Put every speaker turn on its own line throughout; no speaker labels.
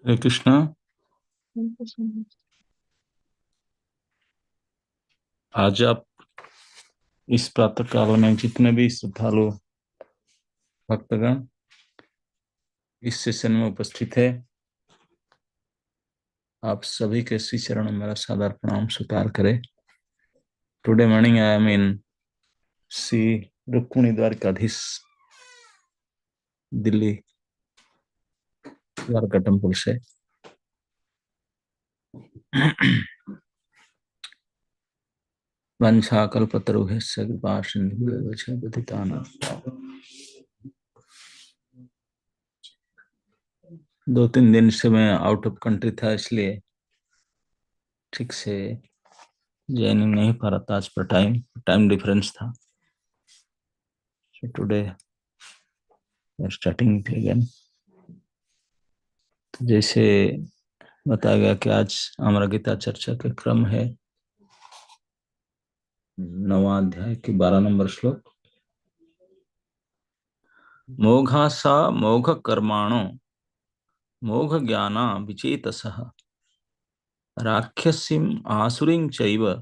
हरे कृष्णा। आज आप इस प्रातः काल में जितने भी श्रद्धालु भक्तगण इस सेशन में उपस्थित है, आप सभी के श्री चरण में मेरा सादर प्रणाम स्वीकार करें। Today morning I am in Shri Rukmini Dwarkadhish, Delhi Dwarka temple से। वंशाकल्पतरुभ्यश्च कृपा सिन्धुभ्यश्च पतितानां। 2-3 दिन से मैं आउट ऑफ कंट्री था, इसलिए ठीक से ज्वाइनिंग नहीं पा रहा था। आज पर टाइम डिफरेंस था। Today starting again. जैसे बताया गया कि आज हमारा गीता चर्चा का क्रम है। 9वां अध्याय के 12 नंबर श्लोक। मोघासा मोघ कर्माणो मोघ ज्ञाना विचेतसः राक्षसीम आसुरीं चैव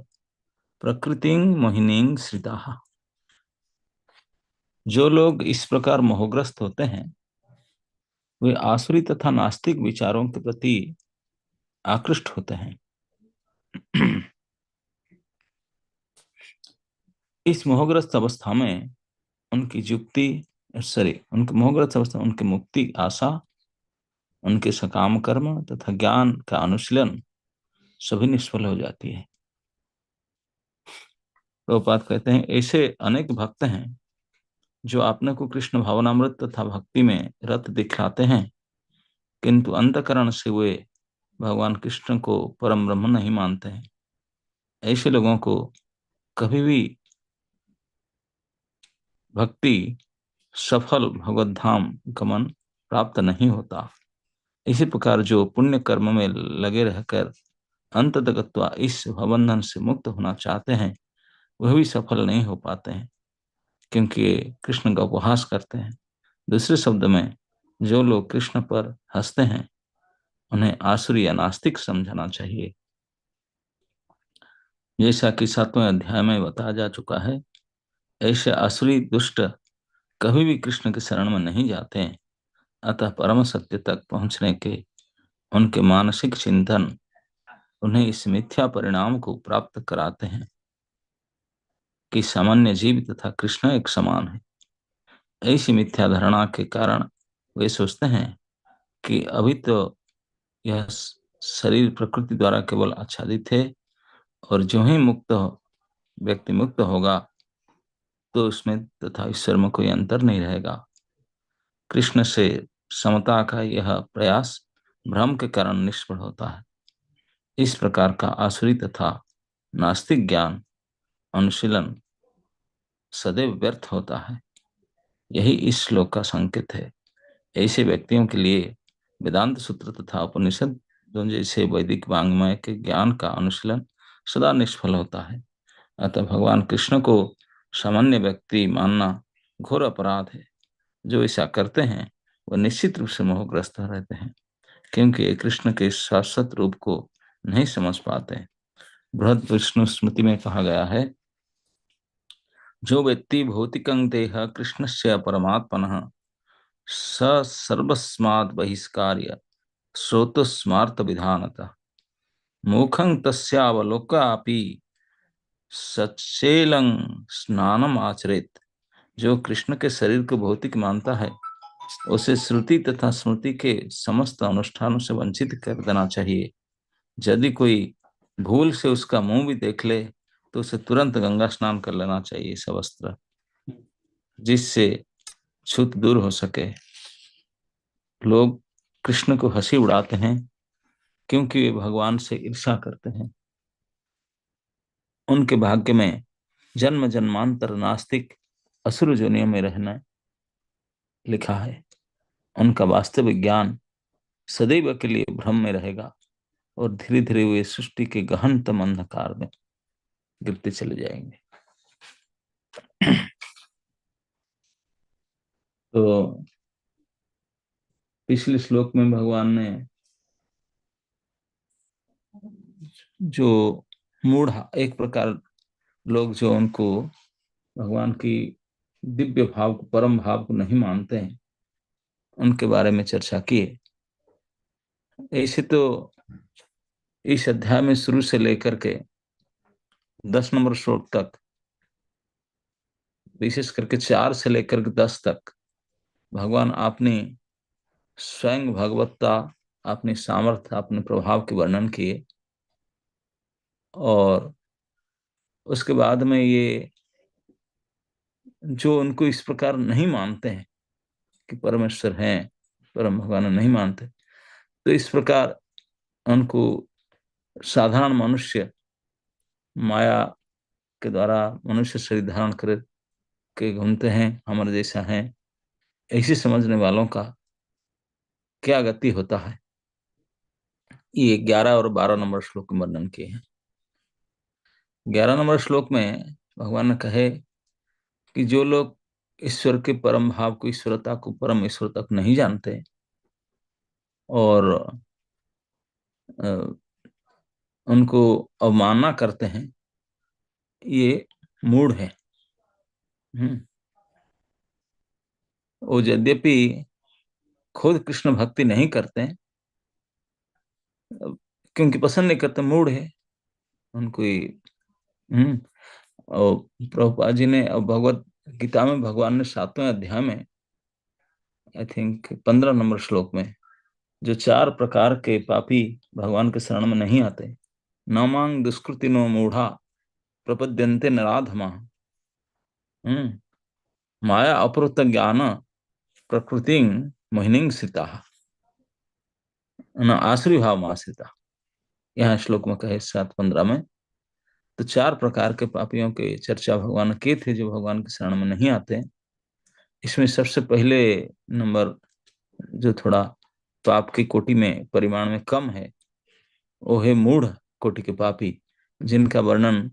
प्रकृतिं मोहिनीं श्रिताः। जो लोग इस प्रकार मोहग्रस्त होते हैं वे आसुरी तथा नास्तिक विचारों के प्रति आकृष्ट होते हैं। इस मोहग्रस्त अवस्था में उनकी उनकी मोहग्रस्त अवस्था में उनकी मुक्ति आशा, उनके सकाम कर्म तथा ज्ञान का अनुशीलन सभी निष्फल हो जाती है। प्रभुपाद कहते हैं, ऐसे अनेक भक्त हैं जो आपने को कृष्ण भावनामृत तथा भक्ति में रत दिखलाते हैं, किंतु अंतकरण से वे भगवान कृष्ण को परम ब्रह्म नहीं मानते हैं। ऐसे लोगों को कभी भी भक्ति सफल भगवत धाम गमन प्राप्त नहीं होता। इसी प्रकार जो पुण्य कर्म में लगे रहकर अंततगत्वा इस भवबंधन से मुक्त होना चाहते हैं वह भी सफल नहीं हो पाते हैं, क्योंकि कृष्ण का उपहास करते हैं। दूसरे शब्द में, जो लोग कृष्ण पर हंसते हैं उन्हें आसुरी या नास्तिक समझना चाहिए। जैसा कि 7वें अध्याय में बताया जा चुका है, ऐसे आसुरी दुष्ट कभी भी कृष्ण के शरण में नहीं जाते हैं। अतः परम सत्य तक पहुंचने के उनके मानसिक चिंतन उन्हें इस मिथ्या परिणाम को प्राप्त कराते हैं कि सामान्य जीव तथा कृष्ण एक समान है। ऐसी मिथ्या धारणा के कारण वे सोचते हैं कि अभी तो यह शरीर प्रकृति द्वारा केवल आच्छादित है, और जो ही व्यक्ति मुक्त होगा तो उसमें तथा ईश्वर में कोई अंतर नहीं रहेगा। कृष्ण से समता का यह प्रयास भ्रम के कारण निष्फल होता है। इस प्रकार का आसुरी तथा नास्तिक ज्ञान अनुशीलन सदैव व्यर्थ होता है। यही इस श्लोक का संकेत है। ऐसे व्यक्तियों के लिए वेदांत सूत्र तथा उपनिषद जैसे वैदिक वांग्मय के ज्ञान का अनुशीलन सदा निष्फल होता है। अतः भगवान कृष्ण को सामान्य व्यक्ति मानना घोर अपराध है। जो ऐसा करते हैं वह निश्चित रूप से मोहग्रस्त रहते हैं, क्योंकि कृष्ण के शाश्वत रूप को नहीं समझ पाते। बृहद विष्णु स्मृति में कहा गया है, जो व्यक्ति भौतिकं देह कृष्णस्य परमात्मनः स सर्वस्माद् बहिष्कार्य श्रोतस्मार्थ विधानतः मुखं तस्यावलोक्यापि सच्चेलं स्नानम आचरेत। जो कृष्ण के शरीर को भौतिक मानता है उसे श्रुति तथा स्मृति के समस्त अनुष्ठानों से वंचित कर देना चाहिए। यदि कोई भूल से उसका मुंह भी देख ले तो उसे तुरंत गंगा स्नान कर लेना चाहिए सवस्त्र, जिससे छूत दूर हो सके। लोग कृष्ण को हंसी उड़ाते हैं क्योंकि वे भगवान से ईर्ष्या करते हैं। उनके भाग्य में जन्म जन्मांतर नास्तिक असुर योनियों में रहना लिखा है। उनका वास्तविक ज्ञान सदैव के लिए भ्रम में रहेगा और धीरे धीरे वे सृष्टि के गहनतम अंधकार में गिरते चले जाएंगे। तो पिछले श्लोक में भगवान ने जो मूढ़ एक प्रकार लोग जो उनको भगवान की दिव्य भाव को, परम भाव को नहीं मानते हैं, उनके बारे में चर्चा की है। ऐसे तो इस अध्याय में शुरू से लेकर के 10 नंबर श्लोक तक, विशेष करके 4 से लेकर के 10 तक, भगवान अपनी स्वयं भगवत्ता, अपनी सामर्थ्य, अपने प्रभाव के वर्णन किए। और उसके बाद में ये जो उनको इस प्रकार नहीं मानते हैं कि परमेश्वर हैं, परम भगवान नहीं मानते, तो इस प्रकार उनको साधारण मनुष्य माया के द्वारा मनुष्य शरीर धारण कर के घूमते हैं, हमारे जैसा है, ऐसे समझने वालों का क्या गति होता है, ये 11 और 12 नंबर श्लोक में वर्णन किए हैं। 11 नंबर श्लोक में भगवान ने कहे कि जो लोग ईश्वर के परम भाव को, ईश्वरता को, परम ईश्वर तक नहीं जानते और अ, उनको अवमानना करते हैं, ये मूढ़ है। हम्म। वो यद्यपि खुद कृष्ण भक्ति नहीं करते हैं, क्योंकि पसंद नहीं करते, मूढ़ है उनको ये। हम्म। और प्रभुपाद जी ने, और भगवत गीता में भगवान ने 7वें अध्याय में, आई थिंक 15 नंबर श्लोक में, जो 4 प्रकार के पापी भगवान के शरण में नहीं आते, नमांग दुष्कृति नो मूढ़ा प्रपद्यन्ते नराधमा, हम्म, माया अपहृत ज्ञान प्रकृति मोहिनी सीता, न आसुरी भाव आश्रिता, यहाँ श्लोक में कहे 7:15 में। तो 4 प्रकार के पापियों के चर्चा भगवान के थे जो भगवान के शरण में नहीं आते। इसमें सबसे पहले नंबर, जो थोड़ा पाप की कोटि में, परिमाण में कम है, वो है मूढ़ कोटि के पापी, जिनका वर्णन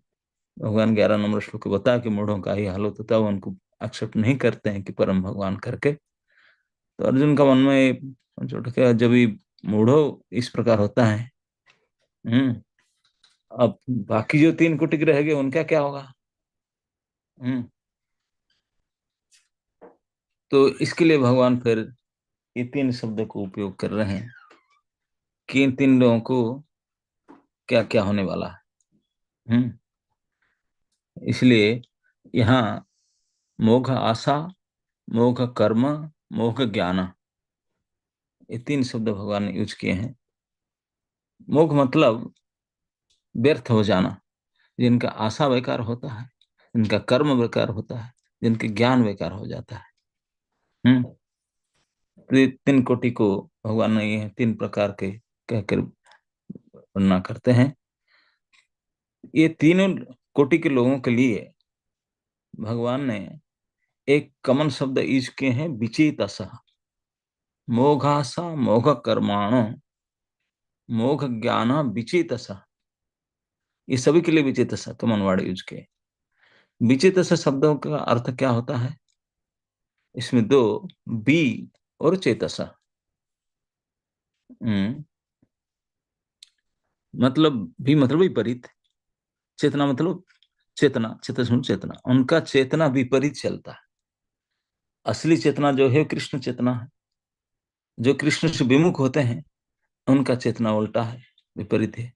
भगवान 11 नंबर श्लोक में बताया कि मूढ़ों का ही हाल होता था, वो उनको एक्सेप्ट नहीं करते हैं कि परम भगवान करके। तो अर्जुन का मन में जो उठा, जब भी मूढ़ो इस प्रकार होता है, हम्म, अब बाकी जो 3 कुटिक रह गए उनका क्या होगा। हम्म। तो इसके लिए भगवान फिर ये 3 शब्द को उपयोग कर रहे हैं कि इन 3 लोगों को क्या क्या होने वाला है। हम्म। इसलिए यहाँ मोघ आशा, मोघ कर्म, मोघ ज्ञान, ये 3 शब्द भगवान ने यूज किए हैं। मोघ मतलब व्यर्थ हो जाना, जिनका आशा बेकार होता है, जिनका कर्म बेकार होता है, जिनके ज्ञान बेकार हो जाता है। हम्म। तो ये 3 कोटि को भगवान ने ये 3 प्रकार के कहकर वर्णना करते हैं। ये तीनों कोटि के लोगों के लिए भगवान ने एक कॉमन शब्द यूज किए हैं, विचेतसः, मोघासा मोघ कर्माणो मोघ ज्ञान विचेतसः, ये सभी के लिए विचेतसः कॉमन वर्ड यूज किए। विचेतसः शब्दों का अर्थ क्या होता है, इसमें 2 बी और चेतसः। हम्म। मतलब भी मतलब विपरीत, चेतना मतलब चेतना, चेतना चेतना, उनका चेतना विपरीत चलता है। असली चेतना जो है कृष्ण चेतना है। जो कृष्ण से विमुख होते हैं उनका चेतना उल्टा है, विपरीत है,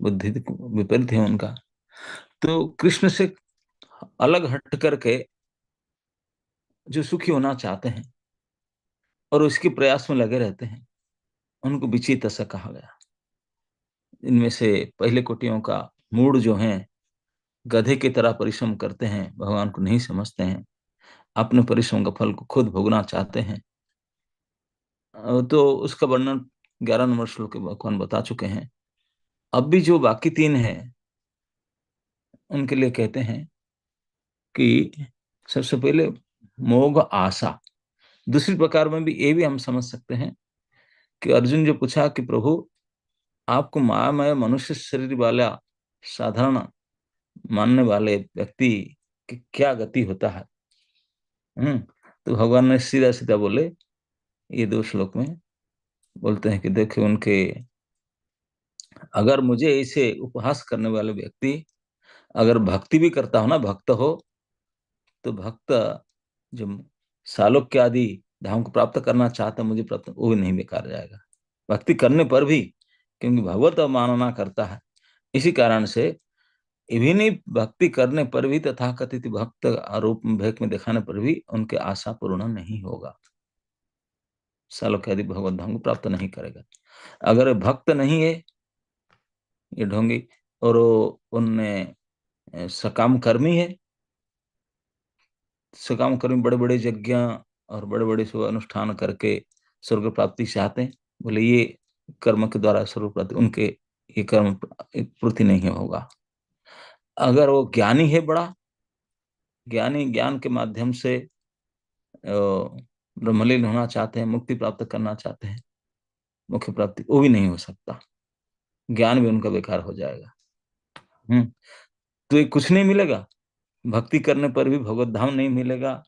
बुद्धि विपरीत है उनका। तो कृष्ण से अलग हट करके जो सुखी होना चाहते हैं और उसके प्रयास में लगे रहते हैं, उनको विचित ऐसा कहा गया। इनमें से पहले कोटियों का मूड जो है, गधे की तरह परिश्रम करते हैं, भगवान को नहीं समझते हैं, अपने परिश्रम का फल को खुद भोगना चाहते हैं। तो उसका वर्णन 11 नंबर श्लोक के भगवान बता चुके हैं। अब भी जो बाकी 3 हैं, उनके लिए कहते हैं कि सबसे पहले मोघ आशा। दूसरी प्रकार में भी ये भी हम समझ सकते हैं कि अर्जुन जो पूछा कि प्रभु, आपको मायामय मनुष्य शरीर वाला साधारण मानने वाले व्यक्ति की क्या गति होता है। हम्म। तो भगवान ने सीधा सीधा बोले, ये 2 श्लोक में बोलते हैं कि देखिए, उनके अगर मुझे ऐसे उपहास करने वाले व्यक्ति अगर भक्ति भी करता हो ना, भक्त हो, तो भक्त जो सालोक्य आदि धाम को प्राप्त करना चाहता है, मुझे प्राप्त, वो भी नहीं बेकार जाएगा भक्ति करने पर भी, क्योंकि भगवत अवमानना करता है। इसी कारण से इन्हीं भक्ति करने पर भी, तथाकथित भक्त आरोप में भेक में दिखाने पर भी उनके आशा पूर्ण नहीं होगा, सालोक्य आदि भगवत धाम को प्राप्त नहीं करेगा। अगर भक्त नहीं है ये ढोंगी, और वो उनने सकाम कर्मी है, सकाम कर्मी बड़े बड़े यज्ञ और बड़े बड़े शुभ अनुष्ठान करके स्वर्ग प्राप्ति चाहते हैं, बोले ये कर्म के द्वारा स्वर्ग प्राप्ति, उनके ये कर्म पूर्ति नहीं होगा। अगर वो ज्ञानी है बड़ा ज्ञानी, ज्ञान के माध्यम से ब्रह्मलीन होना चाहते हैं, मुक्ति प्राप्त करना चाहते हैं, मुख्य प्राप्ति, वो भी नहीं हो सकता, ज्ञान भी उनका बेकार हो जाएगा। हम्म। तो ये कुछ नहीं मिलेगा, भक्ति करने पर भी भगवत धाम नहीं मिलेगा,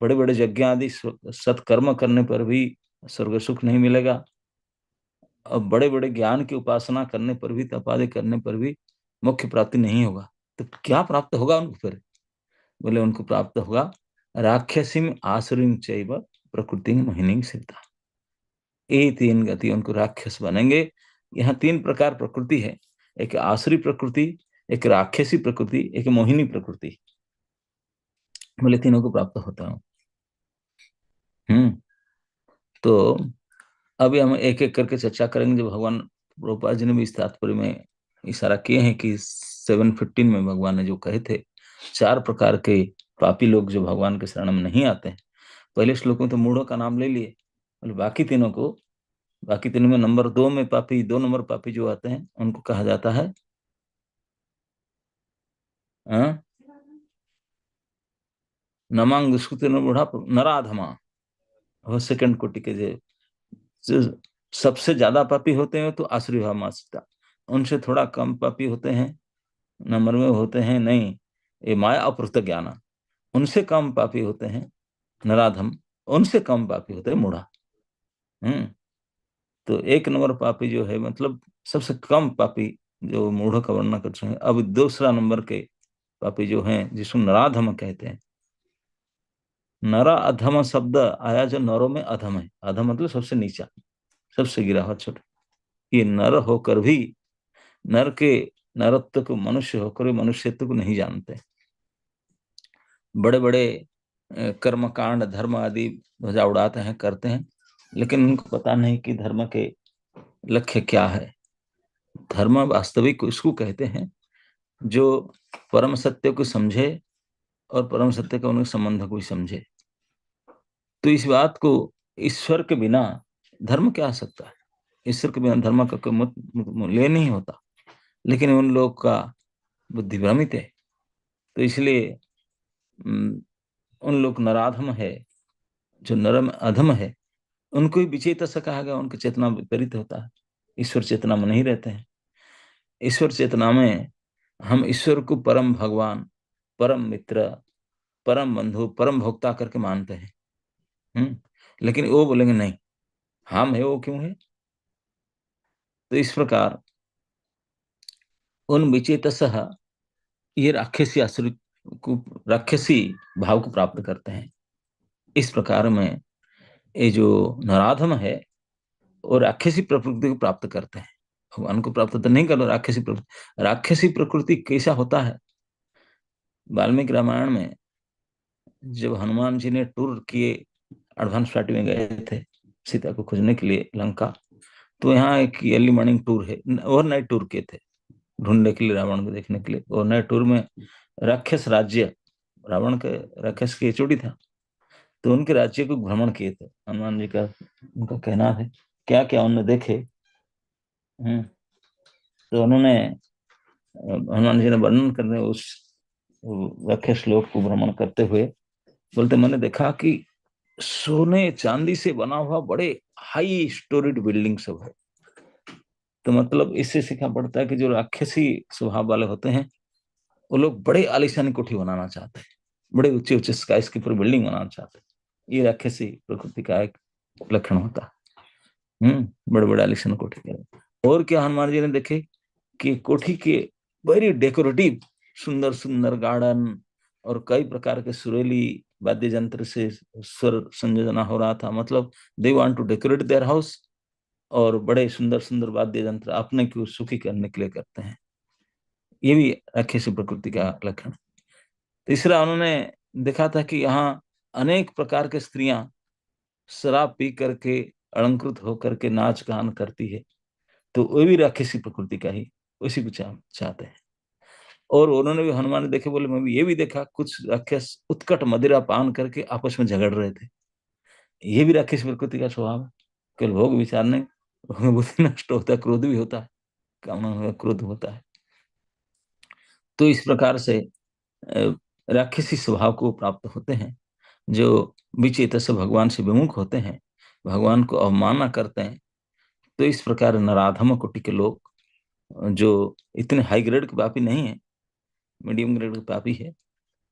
बड़े बड़े यज्ञ आदि सत्कर्म करने पर भी स्वर्ग सुख नहीं मिलेगा, और बड़े बड़े ज्ञान की उपासना करने पर भी, तप आदि करने पर भी मुख्य प्राप्ति नहीं होगा। तो क्या प्राप्त होगा उनको फिर? बोले उनको प्राप्त होगा राक्षसीम आसुरीम चैव प्रकृति मोहिनी सीता। ये तीन गति, उनको राक्षस बनेंगे। यहाँ तीन प्रकार प्रकृति है, एक आसुरी प्रकृति, एक राक्षसी प्रकृति, एक मोहिनी प्रकृति। बोले तीनों को प्राप्त होता हूँ। हम्म। तो अभी हम एक एक करके चर्चा करेंगे। जो भगवान प्रभुपाद जी ने भी इस तात्पर्य में इशारा किए हैं कि 7:15 में भगवान ने जो कहे थे, चार प्रकार के पापी लोग जो भगवान के शरण में नहीं आते हैं। पहले श्लोक में तो मूढ़ों का नाम ले लिए, और बाकी तीनों में नंबर 2 में पापी, 2 नंबर पापी जो आते हैं उनको कहा जाता है नमांग दुष्कृत बूढ़ा नराधमा। और सेकंड कोटि के जो सबसे ज्यादा पापी होते हैं तो आसुरी भामाश्रिता, उनसे थोड़ा कम पापी होते हैं, नंबर में होते हैं नहीं, ये माया अपहृत ज्ञान, उनसे कम पापी होते हैं नराधम, उनसे कम पापी होते हैं मूढ़ा। हम्म। तो 1 नंबर पापी जो है, मतलब सबसे कम पापी जो मूढ़ का वर्णन करते हैं। अब दूसरा नंबर के पापी जो हैं, जिसको नराधम कहते हैं। नरा अधम शब्द आया जो नरों में अधम है, अधम मतलब सबसे नीचा, सबसे गिरा हुआ, छोटा। ये नर होकर भी नर के नरत्व को, मनुष्य होकर भी मनुष्यत्व को नहीं जानते, बड़े बड़े कर्म कांड धर्म आदि ध्वजा उड़ाते हैं, करते हैं, लेकिन उनको पता नहीं कि धर्म के लक्ष्य क्या है। धर्म वास्तविक इसको कहते हैं जो परम सत्य को समझे और परम सत्य का उनके संबंध को भी समझे। तो इस बात को, ईश्वर के बिना धर्म क्या आ सकता है? ईश्वर के बिना धर्म का कोई मूल्य नहीं होता, लेकिन उन लोग का बुद्धि भ्रमित है। तो इसलिए उन लोग नराधम है, जो नरम अधम है, उनको ही विचेत से कहा गया, उनकी चेतना विपरीत होता है, ईश्वर चेतना में नहीं रहते हैं। ईश्वर चेतना में हम ईश्वर को परम भगवान, परम मित्र, परम बंधु, परम भोक्ता करके मानते हैं। लेकिन वो बोलेंगे नहीं, हम है, वो क्यों है? तो इस प्रकार उन विचेत ये राक्षसी आश्रित को, राक्षसी भाव को प्राप्त करते हैं। इस प्रकार में ये जो नराधम है, और राक्षसी प्रकृति को प्राप्त करते हैं। भगवान को प्राप्त तो नहीं कर, राक्षसी प्रकृति। राक्षसी प्रकृति कैसा होता है? वाल्मीकि रामायण में जब हनुमान जी ने टूर किए, एडवांस पार्टी में गए थे सीता को खोजने के लिए लंका, तो यहाँ एक अर्ली मॉर्निंग टूर है, ओवरनाइट टूर किए थे ढूंढने के लिए, रावण को देखने के लिए। ओवरनाइट टूर में राक्षस राज्य, रावण के राक्षस की चोटी था, तो उनके राज्य को भ्रमण किए थे हनुमान जी का, उनका कहना है। क्या क्या उन्होंने देखे। तो उन्होंने, हनुमान जी ने वर्णन करने उस राक्षस लोक को भ्रमण करते हुए बोलते, मैंने देखा कि सोने चांदी से बना हुआ बड़े हाई स्टोरीड बिल्डिंग सब है। तो मतलब इससे सीखा पड़ता है कि जो राक्षसी स्वभाव वाले होते हैं, वो लोग बड़े आलीशानी कोठी बनाना चाहते हैं, बड़े ऊंचे ऊंचे स्काई की पूरी बिल्डिंग बनाना चाहते हैं। ये राक्षसी प्रकृति का एक लक्षण होता है। बड़े बड़े आलीशान कोठी के। और क्या हनुमान जी ने देखे कि कोठी के वेरी डेकोरेटिव, सुंदर सुंदर गार्डन और कई प्रकार के सुरीली वाद्य यंत्र से स्वर संयोजना हो रहा था। मतलब they want to decorate their house, और बड़े सुंदर सुंदर वाद्य यंत्र अपने को सुखी करने के लिए करते हैं। ये भी राक्षसी प्रकृति का लक्षण। तीसरा, उन्होंने देखा था कि यहाँ अनेक प्रकार के स्त्रियां शराब पी करके अलंकृत होकर के नाच गान करती है, तो वो भी राक्षसी प्रकृति का ही उसी को चाहते हैं। और उन्होंने भी, हनुमान ने देखे, बोले मैं भी ये भी देखा, कुछ राक्षस उत्कट मदिरा पान करके आपस में झगड़ रहे थे। ये भी राक्षस प्रकृति का स्वभाव है। केवल भोग विचार नहीं, बुद्धि नष्ट होता है, क्रोध भी होता है, कामना होता है, क्रोध होता है। तो इस प्रकार से राक्षसी स्वभाव को प्राप्त होते हैं, जो विचेत से भगवान से विमुख होते हैं, भगवान को अवमानना करते हैं। तो इस प्रकार नराधम कोटि के लोग, जो इतने हाई ग्रेड के पापी नहीं है, मीडियम ग्रेड के पापी है,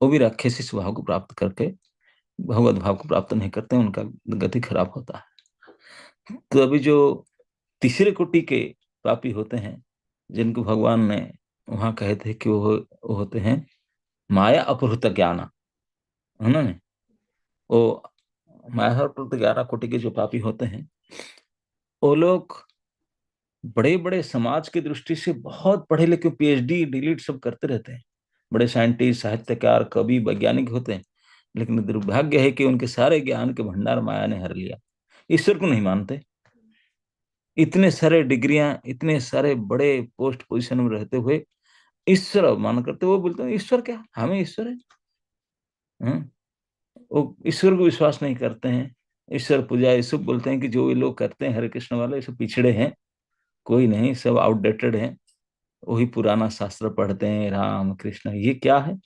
वो भी राक्षसी स्वभाव को प्राप्त करके भगवत भाव को प्राप्त नहीं करते हैं, उनका गति खराब होता है। तो अभी जो तीसरे कोटि के पापी होते हैं, जिनको भगवान ने वहां कहे थे कि वो होते हैं माया अपहृत ज्ञान, उन्होंने वो माया अपहृत 11 कोटि के जो पापी होते हैं, वो लोग बड़े बड़े समाज की दृष्टि से बहुत पढ़े लिखे, पीएचडी डिलीट सब करते रहते हैं, बड़े साइंटिस्ट, साहित्यकार, कवि, वैज्ञानिक होते हैं, लेकिन दुर्भाग्य है कि उनके सारे ज्ञान के भंडार माया ने हर लिया। ईश्वर को नहीं मानते। इतने सारे डिग्रियां, इतने सारे बड़े पोस्ट पोजीशन में रहते हुए ईश्वर अवमान करते, वो बोलते हैं ईश्वर क्या, हमें ईश्वर है। हम्म, वो ईश्वर को विश्वास नहीं करते हैं। ईश्वर पूजा ये सब बोलते हैं कि जो ये लोग करते हैं हरे कृष्ण वाले, ये सब पिछड़े हैं, कोई नहीं, सब आउटडेटेड है। वही पुराना शास्त्र पढ़ते हैं, राम कृष्ण, ये क्या है।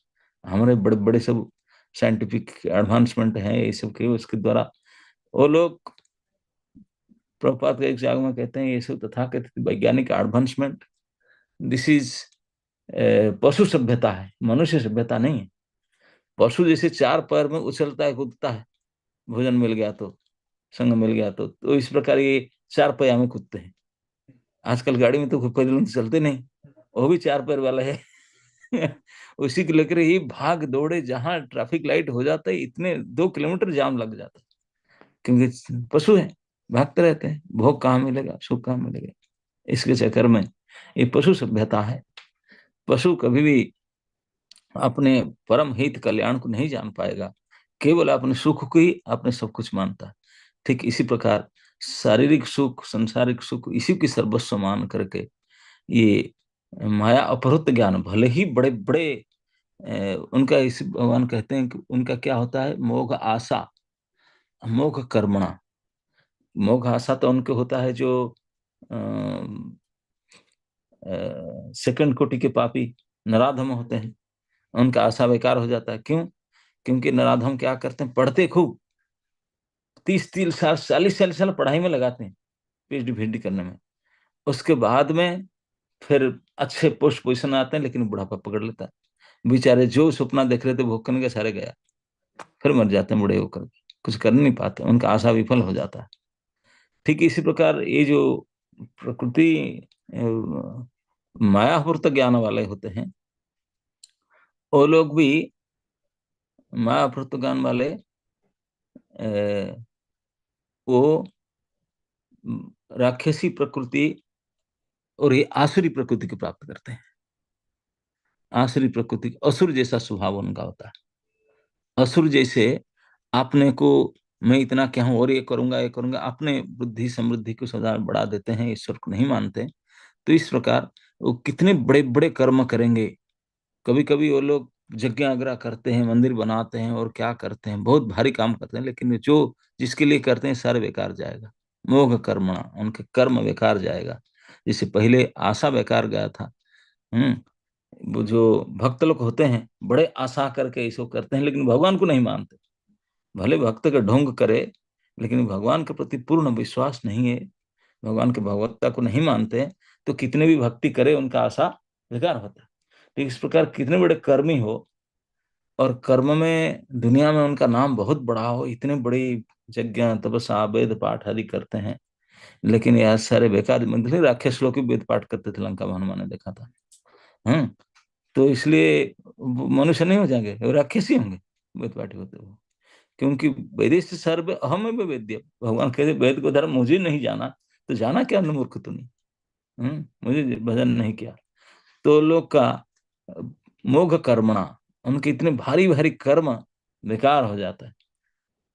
हमारे बड़े बड़े सब साइंटिफिक एडवांसमेंट है ये सब के, उसके द्वारा वो लोग, प्रभुपाद का एक जाग में कहते हैं, ये सब तथाकथित वैज्ञानिक एडवांसमेंट, दिस इज पशु सभ्यता है, मनुष्य सभ्यता नहीं है। पशु जैसे चार पैर में उछलता है, कूदता है, भोजन मिल गया तो, संग मिल गया तो इस प्रकार ये चार पैया में कूदते हैं। आजकल गाड़ी में तो कोई पैदल तो चलते नहीं, वो भी चार पैर वाला है। उसी को लेकर ही भाग दौड़े, जहां ट्रैफिक लाइट हो जाता है इतने 2 किलोमीटर जाम लग जाता है, क्योंकि पशु है, भागते रहते हैं, भोग कहाँ मिलेगा, सुख कहाँ मिलेगा। इसके चक्कर में ये पशु सभ्यता है। पशु कभी भी अपने परम हित कल्याण को नहीं जान पाएगा, केवल अपने सुख को ही अपने सब कुछ मानता है। ठीक इसी प्रकार शारीरिक सुख, सांसारिक सुख, इसी की सर्वस्व मान करके ये माया अपहृत ज्ञान, भले ही बड़े बड़े उनका, इस भगवान कहते हैं कि उनका क्या होता है, मोघ आशा, मोघ कर्मणा। मोघ आशा तो उनके होता है जो सेकंड कोटि के पापी नराधम होते हैं, उनका आशा बेकार हो जाता है। क्यों? क्योंकि नराधम क्या करते हैं, पढ़ते खूब, 30 30 साल, 40 40 साल पढ़ाई में लगाते हैं, पीएचडी भीडी करने में। उसके बाद में फिर अच्छे पोस्ट पोजिशन आते हैं, लेकिन बुढ़ापा पकड़ लेता है। बेचारे जो सपना देख रहे थे भोग करने का, सारे गया, फिर मर जाते हैं बूढ़े होकर, कुछ कर नहीं पाते, उनका आशा विफल हो जाता है। ठीक इसी प्रकार ये जो प्रकृति मायापूर्त ज्ञान वाले होते हैं, वो लोग भी मायापूर्त ज्ञान वाले वो राक्षसी प्रकृति और ये आसुरी प्रकृति को प्राप्त करते हैं। आसुरी प्रकृति, असुर जैसा स्वभाव उनका होता है। असुर जैसे अपने को, मैं इतना क्या हूं और ये करूंगा ये करूंगा, अपने बुद्धि समृद्धि को सदा बढ़ा देते हैं, ईश्वर को नहीं मानते। तो इस प्रकार वो कितने बड़े बड़े कर्म करेंगे। कभी कभी वो लोग यज्ञ करते हैं, मंदिर बनाते हैं और क्या करते हैं, बहुत भारी काम करते हैं, लेकिन जो जिसके लिए करते हैं सारे बेकार जाएगा। मोघ कर्मणा, उनके कर्म बेकार जाएगा। जैसे पहले आशा बेकार गया था। वो जो भक्त लोग होते हैं, बड़े आशा करके इसको करते हैं, लेकिन भगवान को नहीं मानते। भले भक्त का ढोंग करे, लेकिन भगवान के प्रति पूर्ण विश्वास नहीं है, भगवान की भगवत्ता को नहीं मानते, तो कितने भी भक्ति करे उनका आशा बेकार होता है। तो इस प्रकार कितने बड़े कर्मी हो, और कर्म में दुनिया में उनका नाम बहुत बड़ा हो, इतने बड़ी यज्ञ तपस्या वेद पाठ आदि करते हैं, लेकिन यार सारे बेकार, मतलब राक्षस लोग भी वेद पाठ करते थे, लंका में हनुमान ने देखा था। हम्म। तो इसलिए वो मनुष्य नहीं हो जाएंगे, वो राक्षस ही होंगे वेद पाठी होते हुए। क्योंकि वेद से सर्व अहम है वेद्य, भगवान कहते वेद को धर्म मुझे नहीं जाना तो जाना क्या मूर्ख तूने। मुझे भजन नहीं किया। तो लोग का मोघ कर्मणा, उनके इतने भारी भारी कर्म बेकार हो जाता है।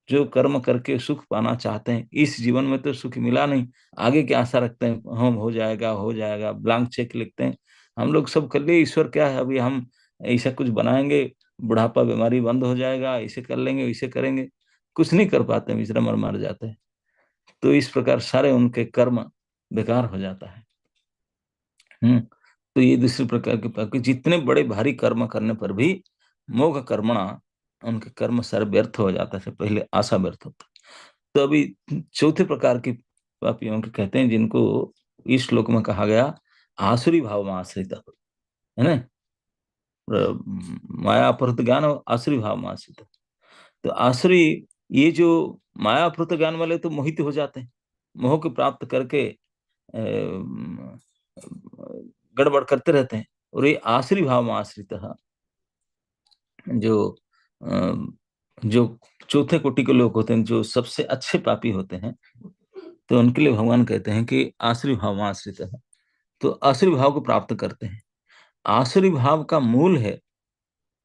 जो कर्म करके सुख पाना चाहते हैं, इस जीवन में तो सुख मिला नहीं, आगे क्या आशा रखते हैं, हम हो जाएगा हो जाएगा, ब्लैंक चेक लिखते हैं। हम लोग सब कर लिए, ईश्वर क्या है, अभी हम ऐसा कुछ बनाएंगे, बुढ़ापा बीमारी बंद हो जाएगा, ऐसे कर लेंगे वैसे करेंगे, कुछ नहीं कर पाते, बेचारा मर मर जाते हैं। तो इस प्रकार सारे उनके कर्म बेकार हो जाता है। हम्म। तो ये दूसरे प्रकार के पाप के जितने बड़े भारी कर्म करने पर भी मोघ कर्मणा, उनके कर्म सारे व्यर्थ हो जाता है, पहले आशा व्यर्थ होता है। तो अभी चौथे प्रकार की पापियों के कहते हैं, जिनको इस श्लोक में कहा गया आसुरी भाव में आश्रित है ना, माया अपहृत ज्ञान और आसुरी भाव में आश्रित। तो आसुरी, ये जो माया अपहृत ज्ञान वाले तो मोहित हो जाते हैं, मोह को प्राप्त करके गड़बड़ करते रहते हैं। और ये आसुरी भाव में आश्रित जो जो चौथे कोटि के लोग होते हैं, जो सबसे अच्छे पापी होते हैं, तो उनके लिए भगवान कहते हैं कि आसुरी भाव में आश्रित है। तो आसुरी भाव को प्राप्त करते हैं। आसुरी भाव का मूल है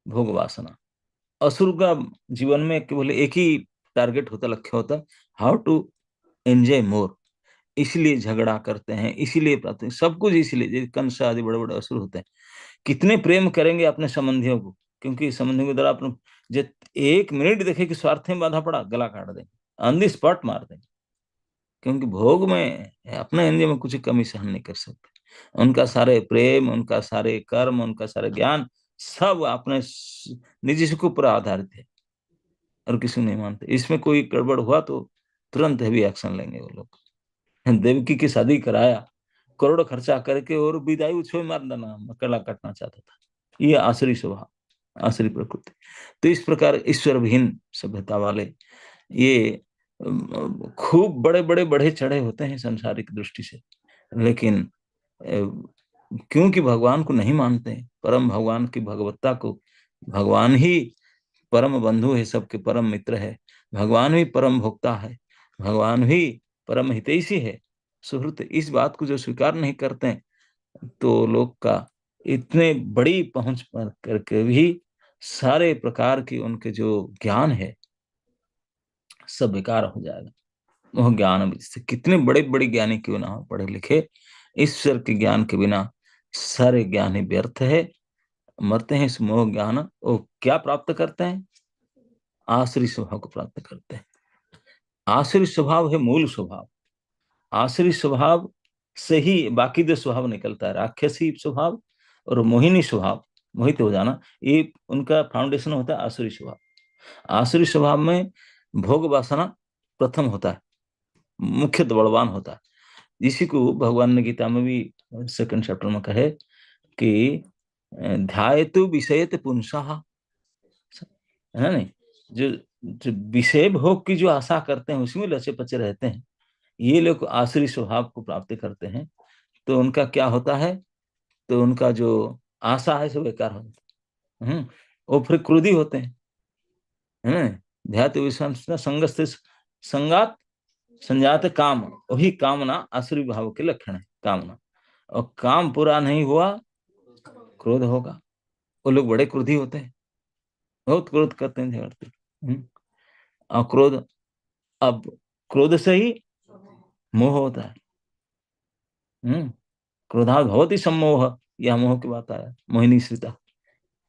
भोग वासना। असुर का जीवन में केवल एक ही टारगेट होता, लक्ष्य होता, हाउ टू एंजॉय मोर। इसलिए झगड़ा करते हैं, इसीलिए प्राप्त, सब कुछ इसलिए, जैसे कंस आदि बड़े बड़े असुर होते हैं, कितने प्रेम करेंगे अपने संबंधियों को, क्योंकि संबंधियों के द्वारा अपने, जब एक मिनट देखे कि स्वार्थ में बाधा पड़ा, गला काट देंगे, ऑन दी स्पॉट मार देंगे। क्योंकि भोग में अपने इंद्रिय में कुछ कमी सहन नहीं कर सकते। उनका सारे प्रेम, उनका सारे कर्म, उनका सारे ज्ञान सब अपने निजी सुख पर आधारित है, और किसी को नहीं मानते। इसमें कोई गड़बड़ हुआ तो तुरंत हैवी एक्शन लेंगे वो लोग। देवकी की शादी कराया, करोड़ खर्चा करके, और विदाई उत्सव में मार देना, गला काटना चाहता था। ये आसुरी स्वभाव, आसुरी प्रकृति। तो इस प्रकार ईश्वर विहीन सभ्यता वाले, ये खूब बड़े बड़े बढ़े चढ़े होते हैं संसारिक दृष्टि से, लेकिन क्योंकि भगवान को नहीं मानते हैं, परम भगवान की भगवत्ता को, भगवान ही परम बंधु है, सबके परम मित्र है, भगवान ही परम भोक्ता है, भगवान ही परम हितैषी है, सुहृत, इस बात को जो स्वीकार नहीं करते हैं, तो लोग का इतने बड़ी पहुंच पर करके भी सारे प्रकार की उनके जो ज्ञान है सब बेकार हो जाएगा। वह ज्ञान से कितने बड़े बड़े ज्ञानी क्यों ना हो, पढ़े लिखे, ईश्वर के ज्ञान के बिना सारे ज्ञान ही व्यर्थ है, मरते हैं इस मोह ज्ञान। वो क्या प्राप्त करते हैं, आसुरी स्वभाव को प्राप्त करते हैं। आसुरी स्वभाव है मूल स्वभाव। आसुरी स्वभाव से ही बाकी दो स्वभाव निकलता है, राक्षसी स्वभाव और मोहिनी स्वभाव, मोहित हो जाना, ये उनका फाउंडेशन होता है आसुरी स्वभाव। आसुरी स्वभाव में भोग वासना प्रथम होता है, मुख्य बलवान होता है। इसी को भगवान ने गीता में भी सेकंड चैप्टर में कहे कि ध्यायतु विषयत पुंसः, है नहीं, जो जो विषय भोग की जो आशा करते हैं उसी में लचे पचे रहते हैं, ये लोग आसुरी स्वभाव को प्राप्त करते हैं। तो उनका क्या होता है, तो उनका जो आशा है सब बेकार हो जाता है। वो फिर क्रोधी होते हैं। ध्यात विश्वास संगस्ते संगात संजात काम, वही कामना आसुरी भाव के लक्षण है, कामना। और काम पूरा नहीं हुआ, क्रोध होगा। वो लोग बड़े क्रोधी होते हैं, बहुत क्रोध करते हैं, झगड़ते हैं। और क्रोध, अब क्रोध से ही मोह होता है। हम्म। क्रोधा बहुत ही सम्मोह, यह मोह की बात आया, मोहिनी श्रिता,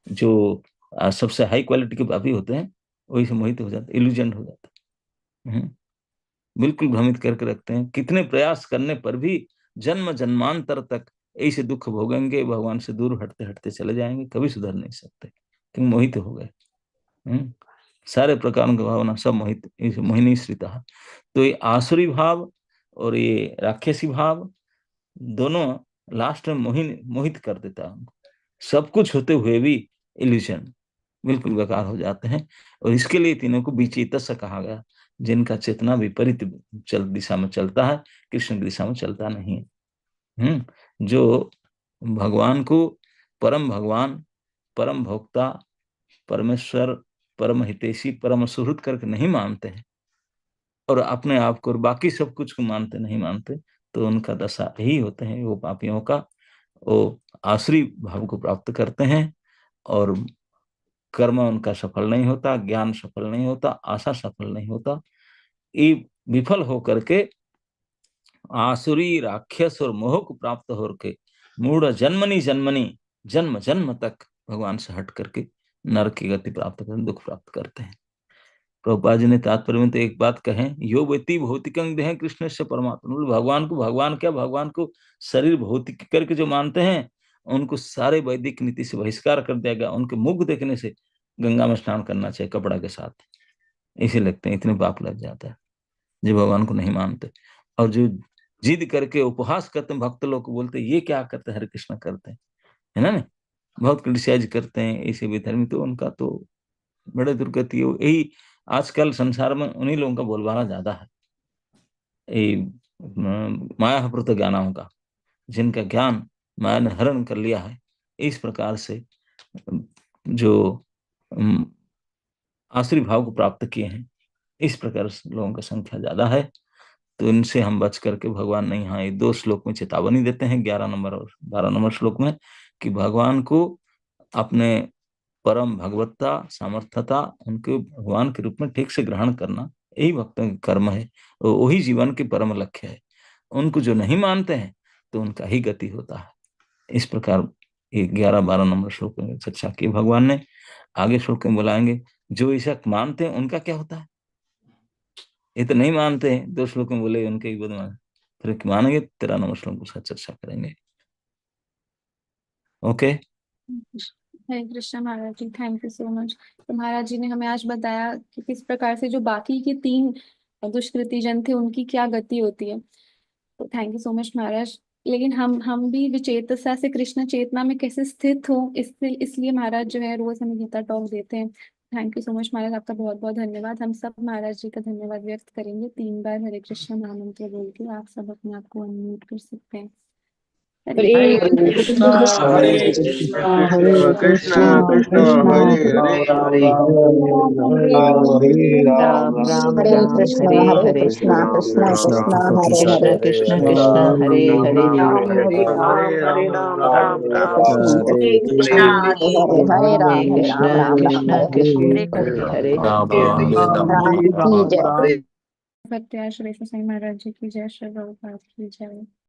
जो सबसे हाई क्वालिटी के पापी होते हैं, वही से मोहित हो जाते, इल्यूजन हो जाते हैं। बिल्कुल भ्रमित करके रखते हैं, कितने प्रयास करने पर भी जन्म जन्मांतर तक ऐसे दुख भोगेंगे, भगवान से दूर हटते हटते चले जाएंगे, कभी सुधर नहीं सकते, क्योंकि मोहित हो गए। हम्म। सारे प्रकार की भावना सब मोहित, मोहिनी श्रिता। तो ये आसुरी भाव और ये राक्षसी भाव दोनों लास्ट में मोहित कर देता है हमको, सब कुछ होते हुए भी इल्यूजन, बिल्कुल बेकार हो जाते हैं। और इसके लिए तीनों को विचेतस कहा गया, जिनका चेतना विपरीत दिशा में चलता है, कृष्ण की दिशा में चलता नहीं है। जो भगवान को परम भगवान, परम भोक्ता, परमेश्वर, परम हितैषी, परम सुहृद करके नहीं मानते हैं और अपने आप को और बाकी सब कुछ को मानते नहीं मानते, तो उनका दशा यही होते हैं वो पापियों का। वो आसुरी भाव को प्राप्त करते हैं और कर्म उनका सफल नहीं होता, ज्ञान सफल नहीं होता, आशा सफल नहीं होता। ये विफल होकर के आसुरी, राक्षस और मोह को प्राप्त होकर मूढ़ जन्मनी जन्मनी, जन्म जन्म तक भगवान से हट करके नरक की गति प्राप्त कर दुख प्राप्त करते हैं। प्रभुपाद जी ने तात्पर्य में तो एक बात कहें, यो व्यक्ति भौतिकं देह कृष्ण से परमात्मा, भगवान को भगवान क्या, भगवान को शरीर भौतिक करके जो मानते हैं उनको सारे वैदिक नीति से बहिष्कार कर दिया गया। उनके मुख देखने से गंगा में स्नान करना चाहिए कपड़ा के साथ, इसे लगते हैं, इतने पाप लग जाता है जो भगवान को नहीं मानते। और जो जिद करके उपहास करते हैं, भक्त लोग को बोलते ये क्या करते हरे कृष्ण करते हैं, है ना, नहीं बहुत क्रिटिसाइज करते हैं ऐसे विधर्मी, तो उनका तो बड़े दुर्गति है। यही आजकल संसार में उन्हीं लोगों का बोलबाला ज्यादा है, ये मायाप्रत ज्ञानाओं का, जिनका ज्ञान माया ने हरण कर लिया है। इस प्रकार से जो आसुरी भाव को प्राप्त किए हैं, इस प्रकार से लोगों की संख्या ज्यादा है। तो इनसे हम बच करके भगवान ने यहाँ ये 2 श्लोक में चेतावनी देते हैं, 11 नंबर और 12 नंबर श्लोक में, कि भगवान को अपने परम भगवत्ता सामर्थ्यता, उनके भगवान के रूप में ठीक से ग्रहण करना, यही भक्तों का कर्म है, वही जीवन के परम लक्ष्य है। उनको जो नहीं मानते हैं तो उनका ही गति होता है। इस प्रकार ये 11-12 नंबर श्लोक में चर्चा की भगवान ने। आगे श्लोक में बुलाएंगे जो ऐसा मानते हैं उनका क्या होता है। ये तो नहीं मानते हैं, 2 श्लोक में बोले उनके ही बदमान, फिर मानेंगे 13 नंबर श्लोक उसका चर्चा करेंगे। Okay.
Hare Krishna Maharaj ji, thank you so much. तो महाराज जी ने हमें आज बताया कि किस प्रकार से जो बाकी के 3 दुष्कृति जन थे उनकी क्या गति होती है। तो थैंक यू सो मच महाराज। लेकिन हम भी विचेतसा से कृष्ण चेतना में कैसे स्थित हो, इसलिए महाराज जो है रोज हमें गीता टॉक देते हैं। थैंक यू सो मच महाराज, आपका बहुत बहुत धन्यवाद। हम सब महाराज जी का धन्यवाद व्यक्त करेंगे 3 बार हरे कृष्ण महामंत्र बोल के। आप सब अपने आप को अनम्यूट कर सकते हैं। हरे
हरे
कृष्णा
हरे
हरे
कृष्णा
कृष्णा
कृष्ण कृष्ण
कृष्णा
हरे
कृष्णा
हरे
हरे हरे
राम राम
हरे
राम
कृष्णा
हरे
हरे
हरे
कृष्णा कृष्णा कृष्णा हरे
कृष्ण
हरे
कृष्ण
कृष्णा
कृष्ण हरे
हरे
हरे
हरे
हरे राम राम राम
हरे
कृष्णा हरे हरे
हरे
हरे
कृष्ण
राम राम राम
कृष्ण
हरे
कृष्ण
हरे
हरे हरे
राम
राम की जय।
राम
सत्या श्री ससाई महाराज जी की जय, श्री प्रभुपाद की जय।